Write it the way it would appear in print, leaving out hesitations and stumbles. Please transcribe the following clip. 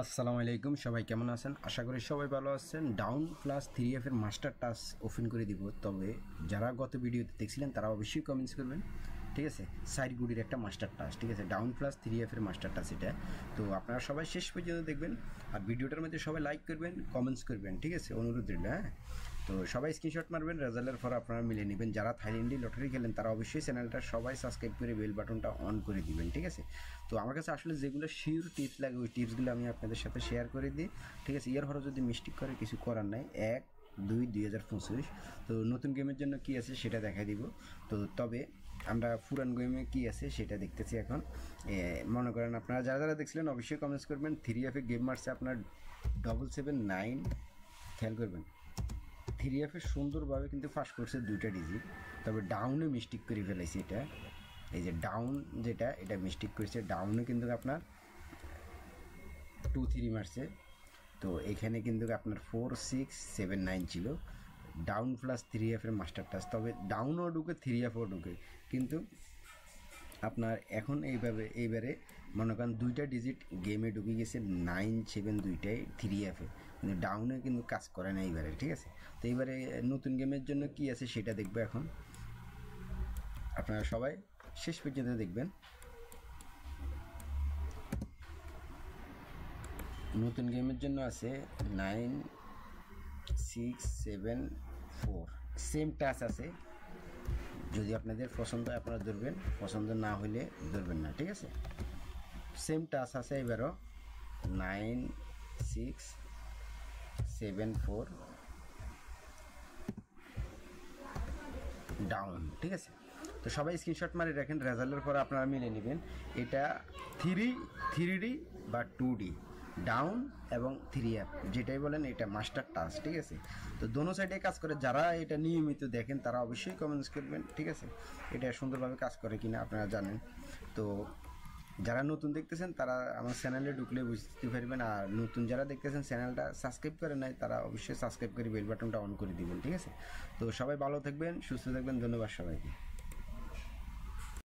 আসসালামু আলাইকুম, সবাই কেমন আছেন? আশা করি সবাই ভালো আছেন। ডাউন প্লাস 3F এর মাস্টার টাচ ওপেন করে দিব, তবে যারা গত ভিডিওতে দেখছিলেন তারা অবশ্যই কমেন্টস করবেন, ঠিক আছে? সাইড গুডির একটা মাস্টার টাচ, ঠিক আছে? ডাউন প্লাস 3F এর মাস্টার টাচ এটা। তো আপনারা সবাই শেষ পর্যন্ত দেখবেন, আর ভিডিওটার মধ্যে সবাই লাইক করবেন, কমেন্টস করবেন, ঠিক আছে? অনুরোধ রইল। হ্যাঁ, তো সবাই স্ক্রিনশট মারবেন, রেজাল্টের পর আপনারা মিলে নেবেন। যারা থাইল্যান্ডি লটারি খেলেন তারা অবশ্যই চ্যানেলটা সবাই সাবস্ক্রাইব করে বেল বাটনটা অন করে দিবেন, ঠিক আছে? তো আমার কাছে আসলে যেগুলো শিওর টিপস লাগে ওই টিপসগুলো আমি আপনাদের সাথে শেয়ার করে দিই, ঠিক আছে? ইয়ার হরে যদি মিস্টেক করে কিছু করার নাই। 1-2-2025। তো নতুন গেমের জন্য কি আছে সেটা দেখাই দিব। তো তবে আমরা পুরান গেমে কি আছে সেটা দেখতেছি এখন। মনে করেন আপনারা যারা যারা দেখছিলেন অবশ্যই কমেন্টস করবেন। 3F গেম মারছে আপনার 779, খেয়াল করবেন। 3F সুন্দরভাবে কিন্তু ফাঁস করছে দুইটা ডিজিট, তবে ডাউনে মিস্টেক করে ফেলেছে এটা। এই যে ডাউন যেটা, এটা মিস্টেক করেছে। ডাউনে কিন্তু আপনার 2-3 মারছে। তো এখানে কিন্তু আপনার 4-6-7-9 ছিল। ডাউন প্লাস 3F এর মাস্টার টাচ, তবে ডাউনও ঢুকে 3Fও ঢুকে, কিন্তু আপনার এখন এইবারে মনে করেন দুইটা ডিজিট গেমে ঢুকে গেছে 9-7 দুইটাই 3F-এ, কিন্তু ডাউনে কিন্তু কাজ করে না এইবারে, ঠিক আছে? তো এইবারে নতুন গেমের জন্য কি আছে সেটা দেখবো এখন। আপনারা সবাই শেষ পর্যন্ত দেখবেন। নতুন গেমের জন্য আছে 9-6-7-4, সেম টাচ আছে। যদি আপনাদের পছন্দ হয় আপনারা ধরবেন, পছন্দ না হলে ধরবেন না, ঠিক আছে? সেম টাচ আছে এবারও 9-6-7-4 ডাউন, ঠিক আছে? তো সবাই স্ক্রিনশট মারি রাখেন, রেজাল্টের পর আপনারা মিলে নেবেন। এটা 3D বা 2D, ডাউন এবং 3F যেটাই বলেন, এটা মাস্টার টাচ, ঠিক আছে? তো দোনো সাইডে কাজ করে। যারা এটা নিয়মিত দেখেন তারা অবশ্যই কমেন্টস করবেন, ঠিক আছে? এটা সুন্দরভাবে কাজ করে কিনা আপনারা জানেন। তো যারা নতুন দেখতেছেন তারা আমার চ্যানেলে ঢুকলে বুঝতে পারবেন, আর নতুন যারা দেখতেছেন চ্যানেলটা সাবস্ক্রাইব করে নাই তারা অবশ্যই সাবস্ক্রাইব করে বেল বাটনটা অন করে দিবেন, ঠিক আছে? তো সবাই ভালো থাকবেন, সুস্থ থাকবেন, ধন্যবাদ সবাইকে।